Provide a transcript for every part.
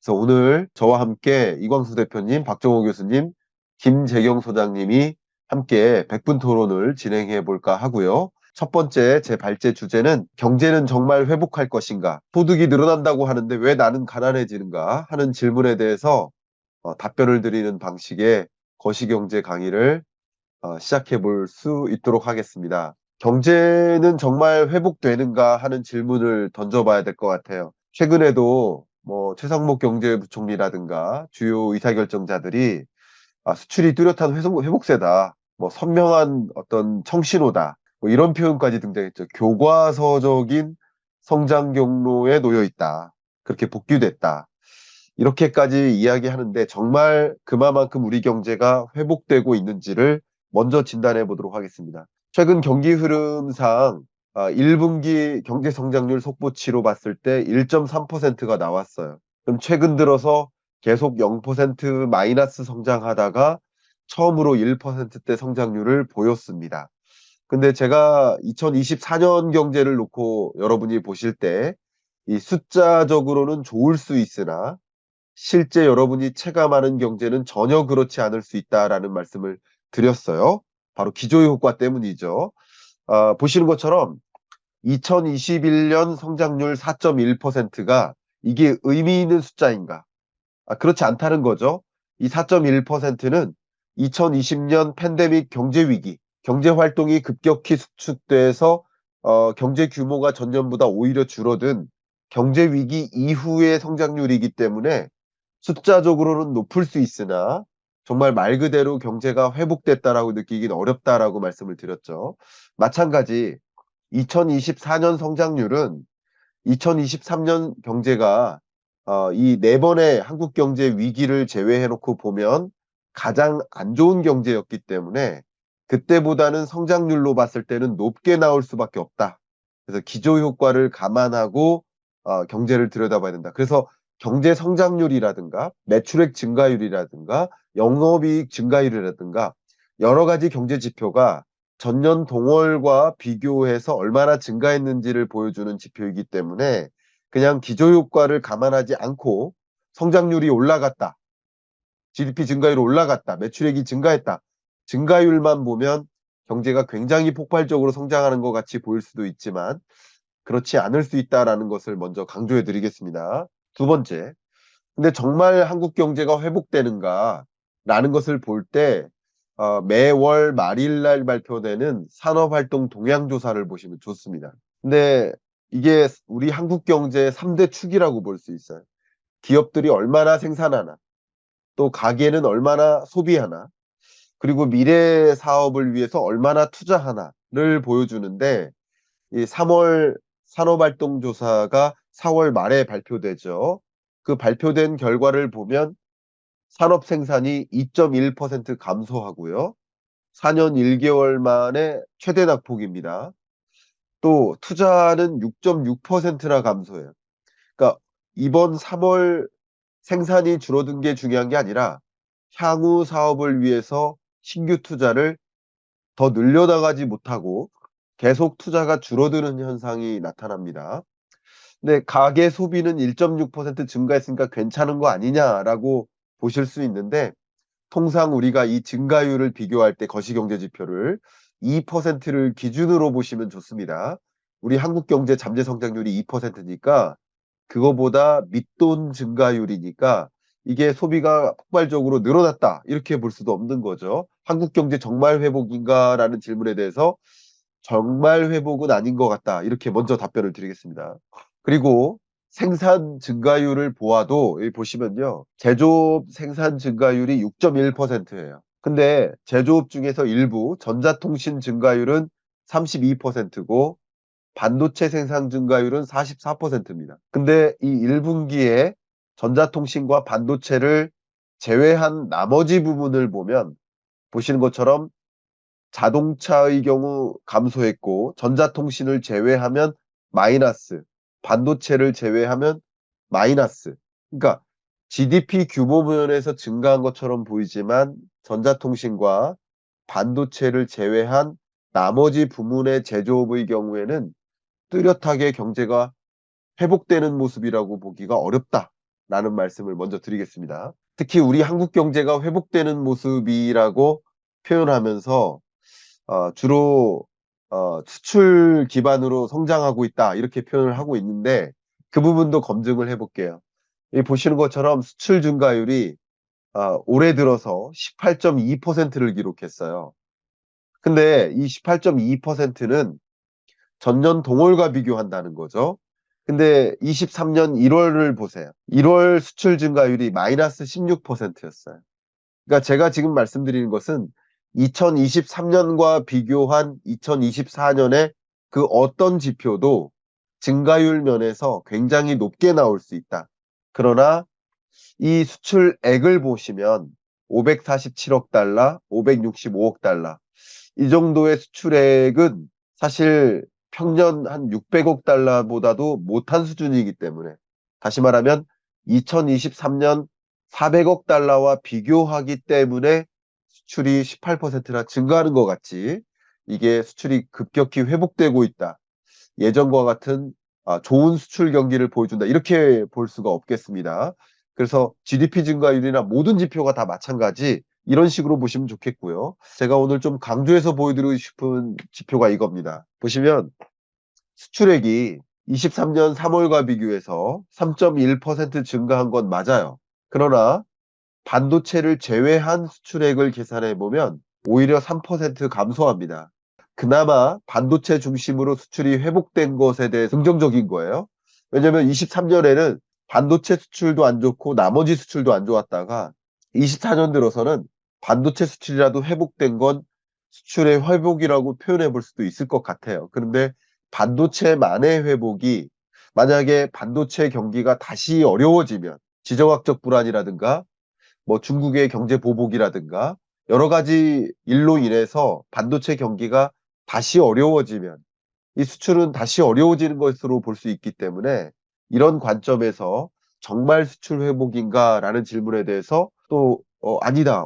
그래서 오늘 저와 함께 이광수 대표님, 박정호 교수님, 김재경 소장님이 함께 백분 토론을 진행해 볼까 하고요. 첫 번째 제 발제 주제는 경제는 정말 회복할 것인가? 소득이 늘어난다고 하는데 왜 나는 가난해지는가? 하는 질문에 대해서 답변을 드리는 방식의 거시경제 강의를 시작해 볼 수 있도록 하겠습니다. 경제는 정말 회복되는가 하는 질문을 던져봐야 될 것 같아요. 최근에도 뭐 최상목 경제부총리라든가 주요 의사결정자들이 수출이 뚜렷한 회복세다, 뭐 선명한 어떤 청신호다, 뭐 이런 표현까지 등장했죠. 교과서적인 성장 경로에 놓여 있다. 그렇게 복귀됐다. 이렇게까지 이야기하는데 정말 그만큼 우리 경제가 회복되고 있는지를 먼저 진단해 보도록 하겠습니다. 최근 경기 흐름상 1분기 경제 성장률 속보치로 봤을 때 1.3%가 나왔어요. 그럼 최근 들어서 계속 0% 마이너스 성장하다가 처음으로 1%대 성장률을 보였습니다. 근데 제가 2024년 경제를 놓고 여러분이 보실 때 이 숫자적으로는 좋을 수 있으나 실제 여러분이 체감하는 경제는 전혀 그렇지 않을 수 있다라는 말씀을 드렸어요. 바로 기저효과 때문이죠. 보시는 것처럼 2021년 성장률 4.1%가 이게 의미 있는 숫자인가? 그렇지 않다는 거죠. 이 4.1%는 2020년 팬데믹 경제 위기, 경제 활동이 급격히 수축돼서 경제 규모가 전년보다 오히려 줄어든 경제 위기 이후의 성장률이기 때문에 숫자적으로는 높을 수 있으나 정말 말 그대로 경제가 회복됐다라고 느끼긴 어렵다라고 말씀을 드렸죠. 마찬가지 2024년 성장률은 2023년 경제가 이 네 번의 한국 경제 위기를 제외해 놓고 보면 가장 안 좋은 경제였기 때문에 그때보다는 성장률로 봤을 때는 높게 나올 수밖에 없다. 그래서 기저효과를 감안하고 경제를 들여다봐야 된다. 그래서 경제 성장률이라든가 매출액 증가율이라든가 영업이익 증가율이라든가 여러 가지 경제 지표가 전년 동월과 비교해서 얼마나 증가했는지를 보여주는 지표이기 때문에 그냥 기저효과를 감안하지 않고 성장률이 올라갔다, GDP 증가율이 올라갔다, 매출액이 증가했다, 증가율만 보면 경제가 굉장히 폭발적으로 성장하는 것 같이 보일 수도 있지만 그렇지 않을 수 있다라는 것을 먼저 강조해 드리겠습니다. 두 번째, 근데 정말 한국 경제가 회복되는가 라는 것을 볼 때 매월 말일날 발표되는 산업활동 동향조사를 보시면 좋습니다. 근데 이게 우리 한국 경제의 3대 축이라고 볼 수 있어요. 기업들이 얼마나 생산하나, 또 가계는 얼마나 소비하나, 그리고 미래 사업을 위해서 얼마나 투자하나를 보여주는데 이 3월 산업활동조사가 4월 말에 발표되죠. 그 발표된 결과를 보면 산업 생산이 2.1% 감소하고요. 4년 1개월 만에 최대 낙폭입니다. 또 투자는 6.6%나 감소해요. 그러니까 이번 3월 생산이 줄어든 게 중요한 게 아니라 향후 사업을 위해서 신규 투자를 더 늘려나가지 못하고 계속 투자가 줄어드는 현상이 나타납니다. 근데 가계 소비는 1.6% 증가했으니까 괜찮은 거 아니냐라고 보실 수 있는데 통상 우리가 이 증가율을 비교할 때 거시경제 지표를 2%를 기준으로 보시면 좋습니다. 우리 한국 경제 잠재 성장률이 2%니까 그거보다 밑돈 증가율이니까 이게 소비가 폭발적으로 늘어났다 이렇게 볼 수도 없는 거죠. 한국 경제 정말 회복인가라는 질문에 대해서 정말 회복은 아닌 것 같다 이렇게 먼저 답변을 드리겠습니다. 그리고 생산 증가율을 보아도 여기 보시면요. 제조업 생산 증가율이 6.1%예요. 근데 제조업 중에서 일부 전자통신 증가율은 32%고 반도체 생산 증가율은 44%입니다. 근데 이 1분기에 전자통신과 반도체를 제외한 나머지 부분을 보면 보시는 것처럼 자동차의 경우 감소했고 전자통신을 제외하면 마이너스, 반도체를 제외하면 마이너스. 그러니까 GDP 규모 면에서 증가한 것처럼 보이지만 전자통신과 반도체를 제외한 나머지 부문의 제조업의 경우에는 뚜렷하게 경제가 회복되는 모습이라고 보기가 어렵다. 라는 말씀을 먼저 드리겠습니다. 특히 우리 한국 경제가 회복되는 모습이라고 표현하면서 주로 수출 기반으로 성장하고 있다 이렇게 표현을 하고 있는데 그 부분도 검증을 해볼게요. 이 보시는 것처럼 수출 증가율이 올해 들어서 18.2%를 기록했어요. 근데 이 18.2%는 전년 동월과 비교한다는 거죠. 근데 23년 1월을 보세요. 1월 수출 증가율이 마이너스 16%였어요. 그러니까 제가 지금 말씀드리는 것은 2023년과 비교한 2024년에 그 어떤 지표도 증가율 면에서 굉장히 높게 나올 수 있다. 그러나 이 수출액을 보시면 547억 달러, 565억 달러 이 정도의 수출액은 사실 평년 한 600억 달러보다도 못한 수준이기 때문에 다시 말하면 2023년 400억 달러와 비교하기 때문에 수출이 18%나 증가하는 것 같지 이게 수출이 급격히 회복되고 있다. 예전과 같은 좋은 수출 경기를 보여준다. 이렇게 볼 수가 없겠습니다. 그래서 GDP 증가율이나 모든 지표가 다 마찬가지 이런 식으로 보시면 좋겠고요. 제가 오늘 좀 강조해서 보여드리고 싶은 지표가 이겁니다. 보시면 수출액이 23년 3월과 비교해서 3.1% 증가한 건 맞아요. 그러나 반도체를 제외한 수출액을 계산해 보면 오히려 3% 감소합니다. 그나마 반도체 중심으로 수출이 회복된 것에 대해 긍정적인 거예요. 왜냐면 23년에는 반도체 수출도 안 좋고 나머지 수출도 안 좋았다가 24년 들어서는 반도체 수출이라도 회복된 건 수출의 회복이라고 표현해 볼 수도 있을 것 같아요. 그런데 반도체만의 회복이 만약에 반도체 경기가 다시 어려워지면 지정학적 불안이라든가 뭐 중국의 경제 보복이라든가 여러 가지 일로 인해서 반도체 경기가 다시 어려워지면 이 수출은 다시 어려워지는 것으로 볼 수 있기 때문에 이런 관점에서 정말 수출 회복인가라는 질문에 대해서 또 아니다.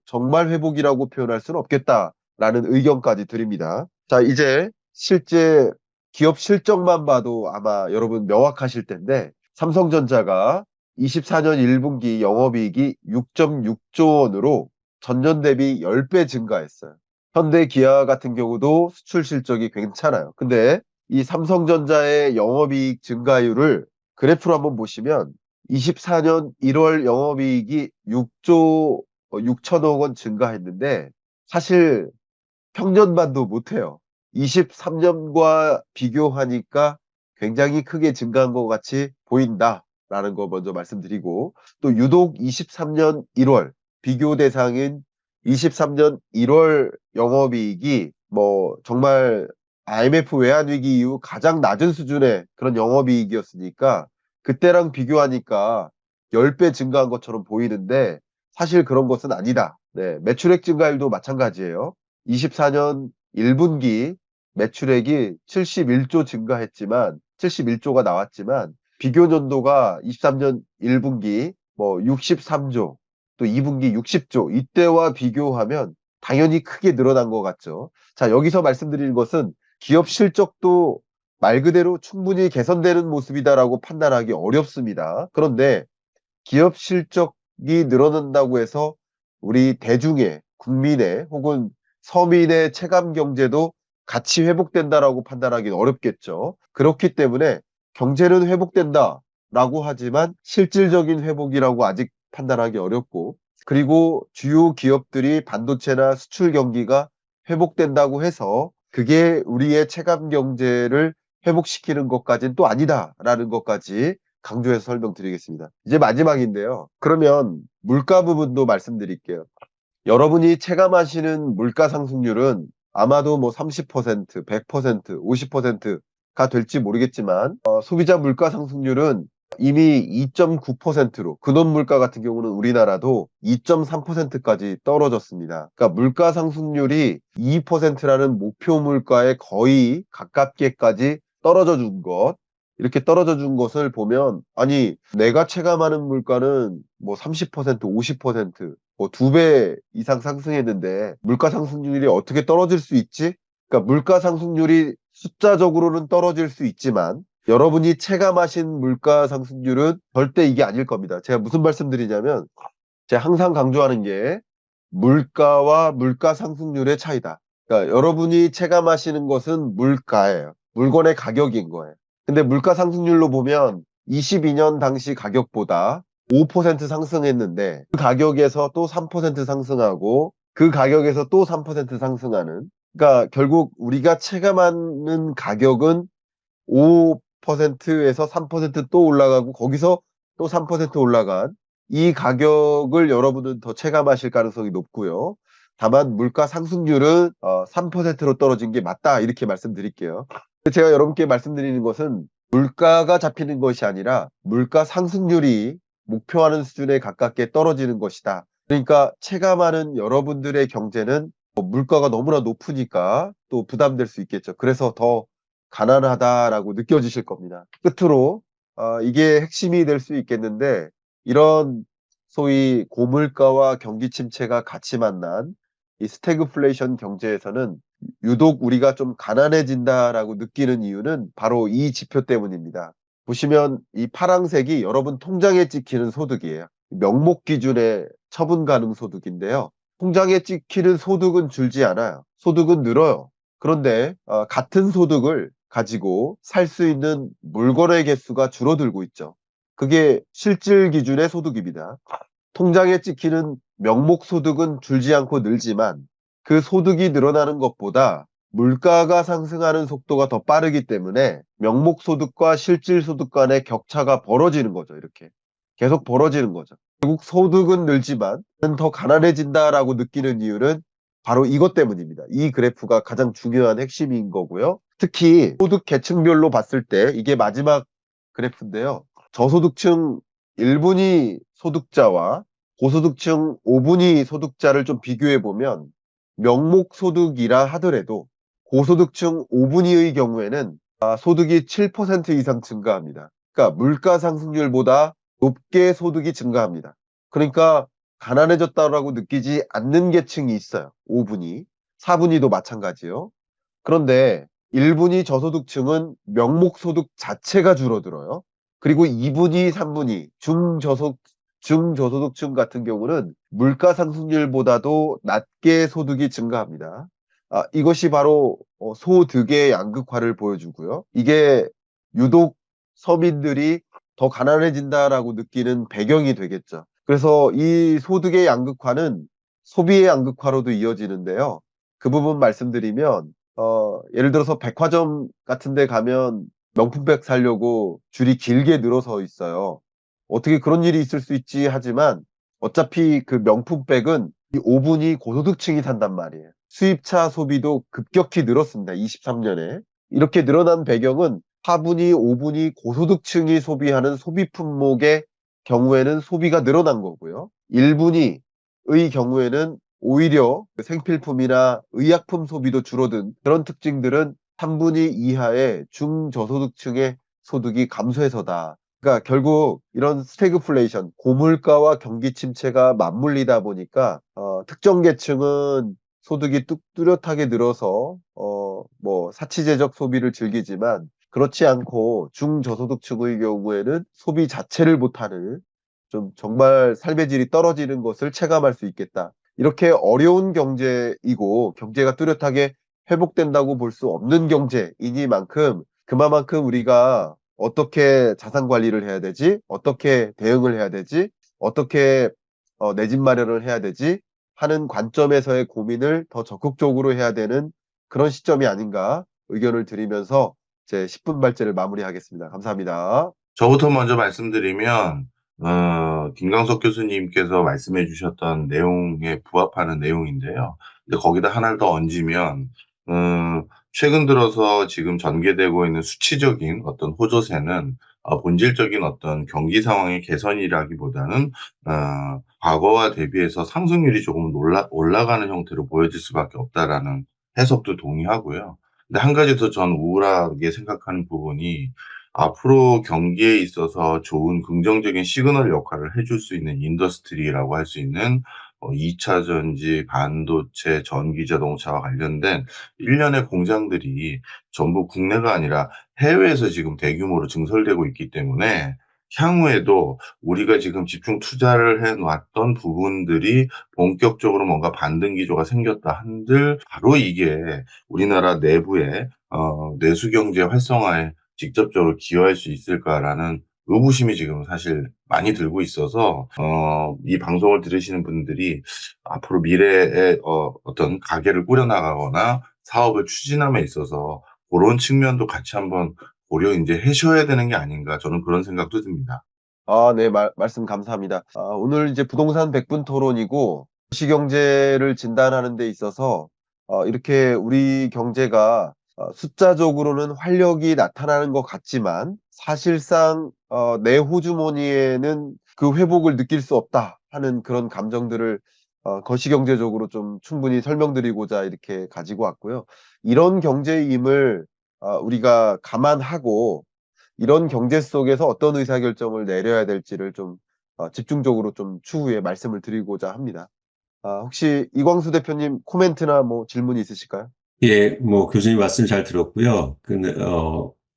정말 회복이라고 표현할 수는 없겠다라는 의견까지 드립니다. 자, 이제 실제 기업 실적만 봐도 아마 여러분 명확하실 텐데 삼성전자가 24년 1분기 영업이익이 6.6조 원으로 전년 대비 10배 증가했어요. 현대 기아 같은 경우도 수출 실적이 괜찮아요. 근데 이 삼성전자의 영업이익 증가율을 그래프로 한번 보시면 24년 1월 영업이익이 6조 6천억 원 증가했는데 사실 평년반도 못해요. 23년과 비교하니까 굉장히 크게 증가한 것 같이 보인다라는 거 먼저 말씀드리고 또 유독 23년 1월 비교 대상인 23년 1월 영업이익이 뭐 정말 IMF 외환위기 이후 가장 낮은 수준의 그런 영업이익이었으니까 그때랑 비교하니까 10배 증가한 것처럼 보이는데 사실 그런 것은 아니다. 네, 매출액 증가율도 마찬가지예요. 24년 1분기 매출액이 71조 증가했지만 71조가 나왔지만 비교 연도가 23년 1분기 뭐 63조 또 2분기 60조 이때와 비교하면 당연히 크게 늘어난 것 같죠. 자, 여기서 말씀드리는 것은 기업 실적도 말 그대로 충분히 개선되는 모습이다라고 판단하기 어렵습니다. 그런데 기업 실적이 늘어난다고 해서 우리 대중의 국민의 혹은 서민의 체감 경제도 같이 회복된다라고 판단하기는 어렵겠죠. 그렇기 때문에 경제는 회복된다라고 하지만 실질적인 회복이라고 아직 판단하기 어렵고 그리고 주요 기업들이 반도체나 수출 경기가 회복된다고 해서 그게 우리의 체감 경제를 회복시키는 것까지는 또 아니다라는 것까지 강조해서 설명드리겠습니다. 이제 마지막인데요. 그러면 물가 부분도 말씀드릴게요. 여러분이 체감하시는 물가 상승률은 아마도 뭐 30%, 100%, 50%가 될지 모르겠지만 소비자 물가 상승률은 이미 2.9%로 근원 물가 같은 경우는 우리나라도 2.3%까지 떨어졌습니다. 그러니까 물가 상승률이 2%라는 목표 물가에 거의 가깝게까지 떨어져 준 것. 이렇게 떨어져 준 것을 보면 아니 내가 체감하는 물가는 뭐 30%, 50%, 뭐 2배 이상 상승했는데 물가 상승률이 어떻게 떨어질 수 있지? 그러니까 물가 상승률이 숫자적으로는 떨어질 수 있지만 여러분이 체감하신 물가 상승률은 절대 이게 아닐 겁니다. 제가 무슨 말씀드리냐면 제가 항상 강조하는 게 물가와 물가 상승률의 차이다. 그러니까 여러분이 체감하시는 것은 물가예요. 물건의 가격인 거예요. 근데 물가 상승률로 보면 22년 당시 가격보다 5% 상승했는데 그 가격에서 또 3% 상승하고 그 가격에서 또 3% 상승하는, 그러니까 결국 우리가 체감하는 가격은 5%에서 3% 또 올라가고 거기서 또 3% 올라간 이 가격을 여러분은 더 체감하실 가능성이 높고요. 다만 물가 상승률은 3%로 떨어진 게 맞다 이렇게 말씀드릴게요. 제가 여러분께 말씀드리는 것은 물가가 잡히는 것이 아니라 물가 상승률이 목표하는 수준에 가깝게 떨어지는 것이다. 그러니까 체감하는 여러분들의 경제는 물가가 너무나 높으니까 또 부담될 수 있겠죠. 그래서 더 가난하다라고 느껴지실 겁니다. 끝으로 이게 핵심이 될 수 있겠는데, 이런 소위 고물가와 경기 침체가 같이 만난 이 스태그플레이션 경제에서는 유독 우리가 좀 가난해진다라고 느끼는 이유는 바로 이 지표 때문입니다. 보시면 이 파란색이 여러분 통장에 찍히는 소득이에요. 명목 기준의 처분 가능 소득인데요. 통장에 찍히는 소득은 줄지 않아요. 소득은 늘어요. 그런데 같은 소득을 가지고 살 수 있는 물건의 개수가 줄어들고 있죠. 그게 실질 기준의 소득입니다. 통장에 찍히는 명목 소득은 줄지 않고 늘지만 그 소득이 늘어나는 것보다 물가가 상승하는 속도가 더 빠르기 때문에 명목 소득과 실질 소득 간의 격차가 벌어지는 거죠. 이렇게 계속 벌어지는 거죠. 결국 소득은 늘지만 더 가난해진다라고 느끼는 이유는 바로 이것 때문입니다. 이 그래프가 가장 중요한 핵심인 거고요. 특히 소득 계층별로 봤을 때 이게 마지막 그래프인데요. 저소득층 1분위 소득자와 고소득층 5분위 소득자를 좀 비교해 보면 명목 소득이라 하더라도 고소득층 5분위의 경우에는 소득이 7% 이상 증가합니다. 그러니까 물가 상승률보다 높게 소득이 증가합니다. 그러니까 가난해졌다라고 느끼지 않는 계층이 있어요. 5분위, 4분위도 마찬가지요. 그런데 1분위 저소득층은 명목소득 자체가 줄어들어요. 그리고 2분위, 3분위 중저소득층 같은 경우는 물가 상승률보다도 낮게 소득이 증가합니다. 이것이 바로 소득의 양극화를 보여주고요. 이게 유독 서민들이 더 가난해진다라고 느끼는 배경이 되겠죠. 그래서 이 소득의 양극화는 소비의 양극화로도 이어지는데요. 그 부분 말씀드리면 예를 들어서 백화점 같은 데 가면 명품백 사려고 줄이 길게 늘어서 있어요. 어떻게 그런 일이 있을 수 있지 하지만 어차피 그 명품백은 이 5분위 고소득층이 산단 말이에요. 수입차 소비도 급격히 늘었습니다. 23년에. 이렇게 늘어난 배경은 4분위, 5분위 고소득층이 소비하는 소비 품목의 경우에는 소비가 늘어난 거고요. 1분위의 경우에는 오히려 생필품이나 의약품 소비도 줄어든 그런 특징들은 3분위 이하의 중저소득층의 소득이 감소해서다. 그러니까 결국 이런 스태그플레이션, 고물가와 경기 침체가 맞물리다 보니까 특정 계층은 소득이 뚜렷하게 늘어서 뭐 사치제적 소비를 즐기지만 그렇지 않고 중저소득층의 경우에는 소비 자체를 못하는, 좀 정말 삶의 질이 떨어지는 것을 체감할 수 있겠다. 이렇게 어려운 경제이고 경제가 뚜렷하게 회복된다고 볼 수 없는 경제이니만큼 그만큼 우리가 어떻게 자산 관리를 해야 되지? 어떻게 대응을 해야 되지? 어떻게 내 집 마련을 해야 되지? 하는 관점에서의 고민을 더 적극적으로 해야 되는 그런 시점이 아닌가 의견을 드리면서 제 10분 발제를 마무리하겠습니다. 감사합니다. 저부터 먼저 말씀드리면, 김강석 교수님께서 말씀해 주셨던 내용에 부합하는 내용인데요. 근데 거기다 하나를 더 얹으면, 최근 들어서 지금 전개되고 있는 수치적인 어떤 호조세는 본질적인 어떤 경기 상황의 개선이라기보다는, 과거와 대비해서 상승률이 조금 올라가는 형태로 보여질 수밖에 없다라는 해석도 동의하고요. 근데 한 가지 더 전 우울하게 생각하는 부분이 앞으로 경기에 있어서 좋은 긍정적인 시그널 역할을 해줄 수 있는 인더스트리라고 할 수 있는 2차 전지, 반도체, 전기 자동차와 관련된 일련의 공장들이 전부 국내가 아니라 해외에서 지금 대규모로 증설되고 있기 때문에 향후에도 우리가 지금 집중 투자를 해 놨던 부분들이 본격적으로 뭔가 반등 기조가 생겼다 한들 바로 이게 우리나라 내부의 내수 경제 활성화에 직접적으로 기여할 수 있을까라는 의구심이 지금 사실 많이 들고 있어서 이 방송을 들으시는 분들이 앞으로 미래에 어떤 가게를 꾸려나가거나 사업을 추진함에 있어서 고런 측면도 같이 한번 고려 인제 하셔야 되는 게 아닌가, 저는 그런 생각도 듭니다. 네. 말씀 감사합니다. 오늘 이제 부동산 백분 토론이고 도시경제를 진단하는 데 있어서 이렇게 우리 경제가 숫자적으로는 활력이 나타나는 것 같지만 사실상 내호주머니에는 그 회복을 느낄 수 없다 하는 그런 감정들을 거시경제적으로 좀 충분히 설명드리고자 이렇게 가지고 왔고요. 이런 경제임을 우리가 감안하고 이런 경제 속에서 어떤 의사결정을 내려야 될지를 좀 집중적으로 좀 추후에 말씀을 드리고자 합니다. 혹시 이광수 대표님 코멘트나 뭐 질문이 있으실까요? 예, 뭐 교수님 말씀 잘 들었고요.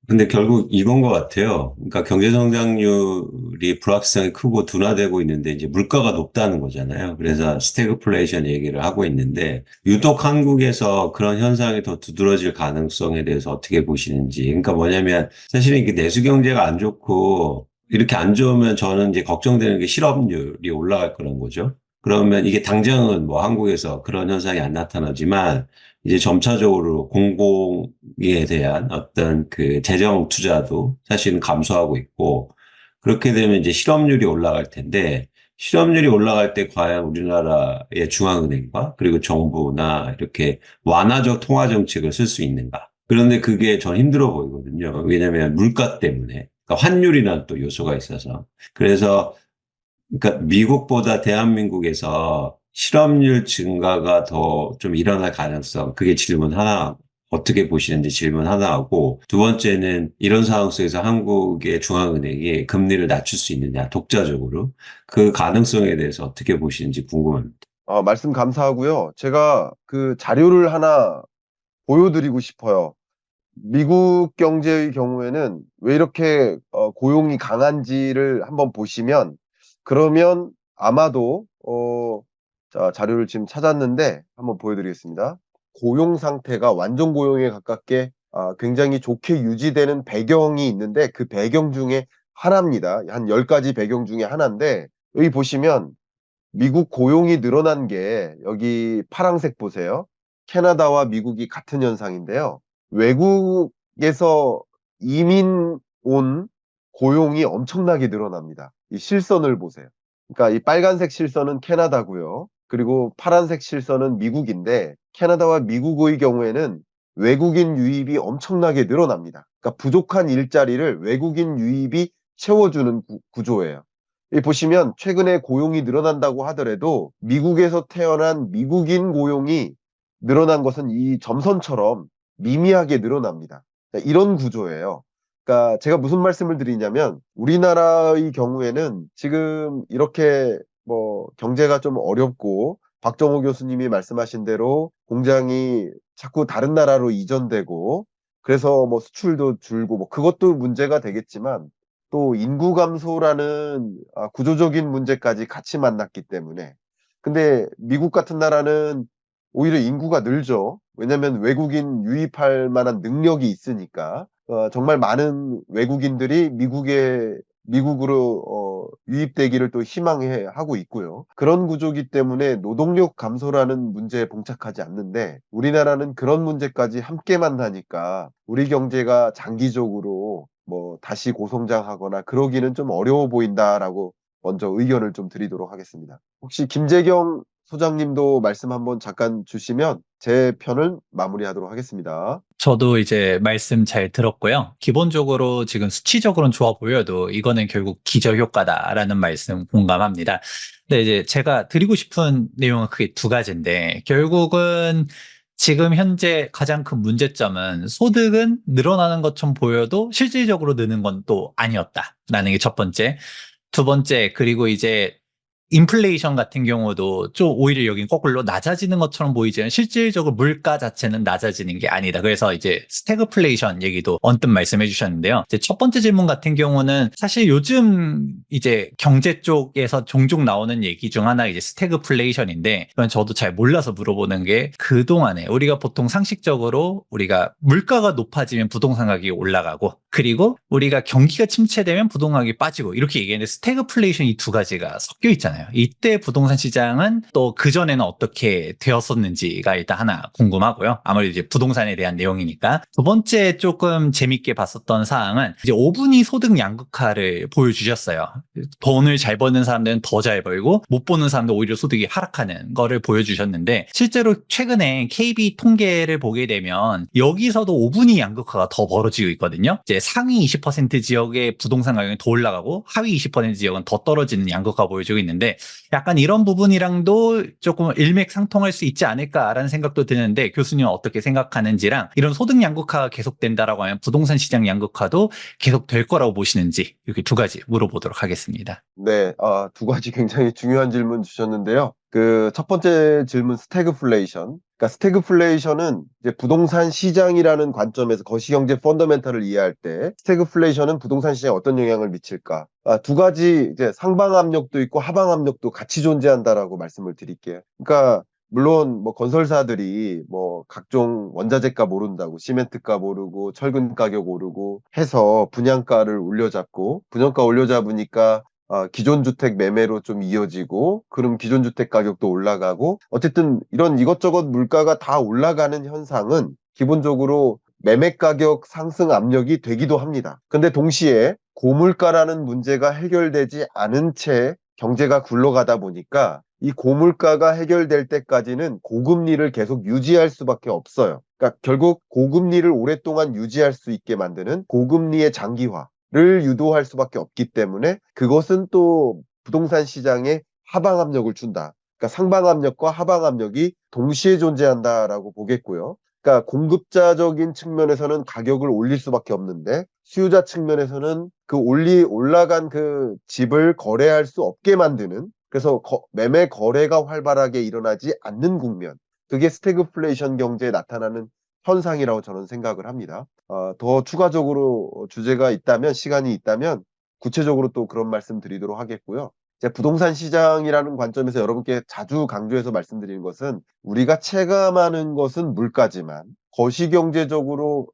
근데 결국 이건 것 같아요. 그러니까 경제 성장률이 불확실성이 크고 둔화되고 있는데 이제 물가가 높다는 거잖아요. 그래서 스태그플레이션 얘기를 하고 있는데 유독 한국에서 그런 현상이 더 두드러질 가능성에 대해서 어떻게 보시는지. 그러니까 뭐냐면 사실은 이게 내수 경제가 안 좋고 이렇게 안 좋으면 저는 이제 걱정되는 게 실업률이 올라갈 거라는 거죠. 그러면 이게 당장은 뭐 한국에서 그런 현상이 안 나타나지만 이제 점차적으로 공공에 대한 어떤 그 재정 투자도 사실은 감소하고 있고, 그렇게 되면 이제 실업률이 올라갈 텐데, 실업률이 올라갈 때 과연 우리나라의 중앙은행과 그리고 정부나 이렇게 완화적 통화 정책을 쓸 수 있는가? 그런데 그게 전 힘들어 보이거든요. 왜냐하면 물가 때문에. 그러니까 환율이라는 또 요소가 있어서. 그래서 그러니까 미국보다 대한민국에서 실업률 증가가 더 좀 일어날 가능성, 그게 질문 하나, 어떻게 보시는지 질문 하나 하고, 두 번째는 이런 상황 속에서 한국의 중앙은행이 금리를 낮출 수 있느냐, 독자적으로. 그 가능성에 대해서 어떻게 보시는지 궁금합니다. 말씀 감사하고요. 제가 그 자료를 하나 보여드리고 싶어요. 미국 경제의 경우에는 왜 이렇게 고용이 강한지를 한번 보시면 그러면 아마도 자, 자료를 지금 찾았는데 한번 보여드리겠습니다. 고용 상태가 완전 고용에 가깝게 굉장히 좋게 유지되는 배경이 있는데 그 배경 중에 하나입니다. 한 10가지 배경 중에 하나인데 여기 보시면 미국 고용이 늘어난 게 여기 파란색 보세요. 캐나다와 미국이 같은 현상인데요. 외국에서 이민 온 고용이 엄청나게 늘어납니다. 이 실선을 보세요. 그러니까 이 빨간색 실선은 캐나다고요. 그리고 파란색 실선은 미국인데 캐나다와 미국의 경우에는 외국인 유입이 엄청나게 늘어납니다. 그러니까 부족한 일자리를 외국인 유입이 채워주는 구조예요. 이 보시면 최근에 고용이 늘어난다고 하더라도 미국에서 태어난 미국인 고용이 늘어난 것은 이 점선처럼 미미하게 늘어납니다. 그러니까 이런 구조예요. 그러니까 제가 무슨 말씀을 드리냐면 우리나라의 경우에는 지금 이렇게 뭐 경제가 좀 어렵고 박정호 교수님이 말씀하신 대로 공장이 자꾸 다른 나라로 이전되고 그래서 뭐 수출도 줄고 뭐 그것도 문제가 되겠지만 또 인구 감소라는 구조적인 문제까지 같이 만났기 때문에 근데 미국 같은 나라는 오히려 인구가 늘죠. 왜냐하면 외국인 유입할 만한 능력이 있으니까 정말 많은 외국인들이 미국으로 유입되기를 또 희망해 하고 있고요. 그런 구조기 때문에 노동력 감소라는 문제에 봉착하지 않는데 우리나라는 그런 문제까지 함께 만나니까 우리 경제가 장기적으로 뭐 다시 고성장하거나 그러기는 좀 어려워 보인다라고 먼저 의견을 좀 드리도록 하겠습니다. 혹시 김재경 소장님도 말씀 한번 잠깐 주시면 제 편을 마무리하도록 하겠습니다. 저도 이제 말씀 잘 들었고요. 기본적으로 지금 수치적으로는 좋아 보여도 이거는 결국 기저효과다라는 말씀 공감합니다. 근데 이제 제가 드리고 싶은 내용은 크게 두 가지인데 결국은 지금 현재 가장 큰 문제점은 소득은 늘어나는 것처럼 보여도 실질적으로 느는 건 또 아니었다라는 게 첫 번째. 두 번째, 그리고 이제 인플레이션 같은 경우도 좀 오히려 여긴 거꾸로 낮아지는 것처럼 보이지만 실질적으로 물가 자체는 낮아지는 게 아니다. 그래서 이제 스태그플레이션 얘기도 언뜻 말씀해 주셨는데요. 이제 첫 번째 질문 같은 경우는 사실 요즘 이제 경제 쪽에서 종종 나오는 얘기 중 하나 이제 스태그플레이션인데 그건 저도 잘 몰라서 물어보는 게 그동안에 우리가 보통 상식적으로 우리가 물가가 높아지면 부동산 가격이 올라가고 그리고 우리가 경기가 침체되면 부동산 가격이 빠지고 이렇게 얘기했는데 스태그플레이션 이 두 가지가 섞여 있잖아요. 이때 부동산 시장은 또 그전에는 어떻게 되었었는지가 일단 하나 궁금하고요. 아무래도 이제 부동산에 대한 내용이니까. 두 번째 조금 재밌게 봤었던 사항은 이제 5분위 소득 양극화를 보여주셨어요. 돈을 잘 버는 사람들은 더 잘 벌고 못 버는 사람들 오히려 소득이 하락하는 거를 보여주셨는데 실제로 최근에 KB 통계를 보게 되면 여기서도 5분위 양극화가 더 벌어지고 있거든요. 이제 상위 20% 지역의 부동산 가격이 더 올라가고 하위 20% 지역은 더 떨어지는 양극화 보여주고 있는데 약간 이런 부분이랑도 조금 일맥상통할 수 있지 않을까라는 생각도 드는데 교수님은 어떻게 생각하는지랑 이런 소득 양극화가 계속된다라고 하면 부동산 시장 양극화도 계속될 거라고 보시는지 이렇게 두 가지 물어보도록 하겠습니다. 네, 두 가지 굉장히 중요한 질문 주셨는데요. 그 첫 번째 질문 스태그플레이션. 그러니까 스태그플레이션은 이제 부동산 시장이라는 관점에서 거시경제 펀더멘탈을 이해할 때 스태그플레이션은 부동산 시장에 어떤 영향을 미칠까? 두 가지 이제 상방 압력도 있고 하방 압력도 같이 존재한다라고 말씀을 드릴게요. 그러니까 물론 뭐 건설사들이 뭐 각종 원자재 값 오른다고 시멘트 값 오르고 철근 가격 오르고 해서 분양가를 올려잡고 분양가 올려잡으니까 기존 주택 매매로 좀 이어지고 그럼 기존 주택 가격도 올라가고 어쨌든 이런 이것저것 물가가 다 올라가는 현상은 기본적으로 매매 가격 상승 압력이 되기도 합니다. 근데 동시에 고물가라는 문제가 해결되지 않은 채 경제가 굴러가다 보니까 이 고물가가 해결될 때까지는 고금리를 계속 유지할 수밖에 없어요. 그러니까 결국 고금리를 오랫동안 유지할 수 있게 만드는 고금리의 장기화를 유도할 수밖에 없기 때문에 그것은 또 부동산 시장에 하방 압력을 준다. 그러니까 상방 압력과 하방 압력이 동시에 존재한다라고 보겠고요. 그러니까 공급자적인 측면에서는 가격을 올릴 수밖에 없는데 수요자 측면에서는 그 올라간 그 집을 거래할 수 없게 만드는 그래서 매매 거래가 활발하게 일어나지 않는 국면 그게 스태그플레이션 경제에 나타나는 현상이라고 저는 생각을 합니다. 더 추가적으로 주제가 있다면 시간이 있다면 구체적으로 또 그런 말씀 드리도록 하겠고요. 이제 부동산 시장이라는 관점에서 여러분께 자주 강조해서 말씀드리는 것은 우리가 체감하는 것은 물가지만 거시경제적으로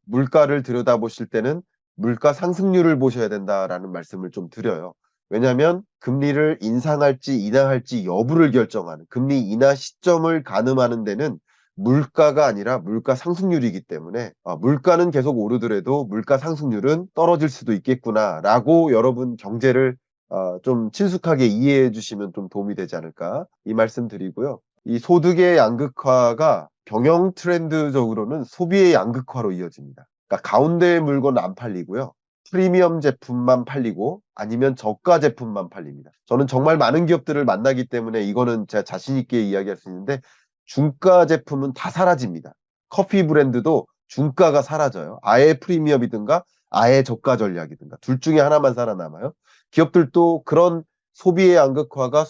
물가를 들여다보실 때는 물가 상승률을 보셔야 된다라는 말씀을 좀 드려요. 왜냐하면 금리를 인상할지 인하할지 여부를 결정하는 금리 인하 시점을 가늠하는 데는 물가가 아니라 물가 상승률이기 때문에 물가는 계속 오르더라도 물가 상승률은 떨어질 수도 있겠구나라고 여러분 경제를 좀 친숙하게 이해해 주시면 좀 도움이 되지 않을까 이 말씀 드리고요. 이 소득의 양극화가 경영 트렌드적으로는 소비의 양극화로 이어집니다. 그러니까 가운데의 물건 안 팔리고요. 프리미엄 제품만 팔리고 아니면 저가 제품만 팔립니다. 저는 정말 많은 기업들을 만나기 때문에 이거는 제가 자신 있게 이야기할 수 있는데 중가 제품은 다 사라집니다. 커피 브랜드도 중가가 사라져요. 아예 프리미엄이든가 아예 저가 전략이든가 둘 중에 하나만 살아남아요. 기업들도 그런 소비의 양극화가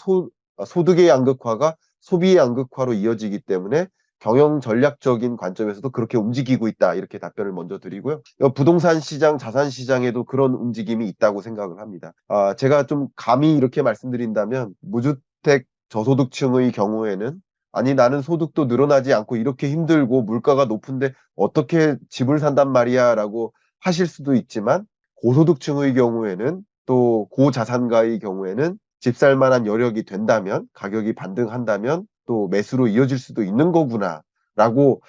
소득의 양극화가 소비의 양극화로 이어지기 때문에 경영 전략적인 관점에서도 그렇게 움직이고 있다. 이렇게 답변을 먼저 드리고요. 부동산 시장, 자산 시장에도 그런 움직임이 있다고 생각을 합니다. 제가 좀 감히 이렇게 말씀드린다면 무주택 저소득층의 경우에는 아니 나는 소득도 늘어나지 않고 이렇게 힘들고 물가가 높은데 어떻게 집을 산단 말이야 라고 하실 수도 있지만 고소득층의 경우에는 또 고자산가의 경우에는 집 살 만한 여력이 된다면 가격이 반등한다면 또 매수로 이어질 수도 있는 거구나 라고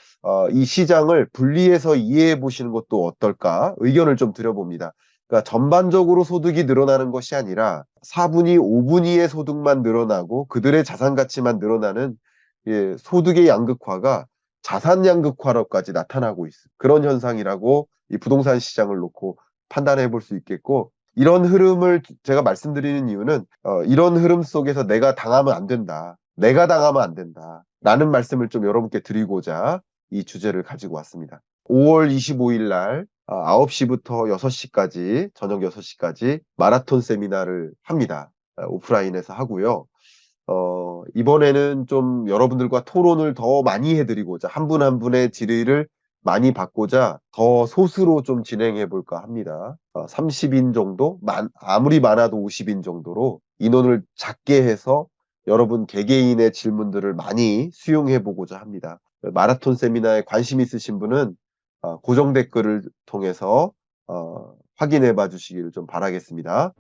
이 시장을 분리해서 이해해 보시는 것도 어떨까 의견을 좀 드려봅니다. 그러니까 전반적으로 소득이 늘어나는 것이 아니라 4분위, 5분위의 소득만 늘어나고 그들의 자산 가치만 늘어나는 소득의 양극화가 자산 양극화로까지 나타나고 있어요. 그런 현상이라고 이 부동산 시장을 놓고 판단해 볼 수 있겠고 이런 흐름을 제가 말씀드리는 이유는 이런 흐름 속에서 내가 당하면 안 된다. 내가 당하면 안 된다. 라는 말씀을 좀 여러분께 드리고자 이 주제를 가지고 왔습니다. 5월 25일 날 9시부터 6시까지 저녁 6시까지 마라톤 세미나를 합니다. 오프라인에서 하고요. 이번에는 좀 여러분들과 토론을 더 많이 해드리고자, 한 분 한 분의 질의를 많이 받고자 더 소수로 좀 진행해 볼까 합니다. 30인 정도? 아무리 많아도 50인 정도로 인원을 작게 해서 여러분 개개인의 질문들을 많이 수용해 보고자 합니다. 마라톤 세미나에 관심 있으신 분은 고정 댓글을 통해서 확인해 봐 주시기를 좀 바라겠습니다.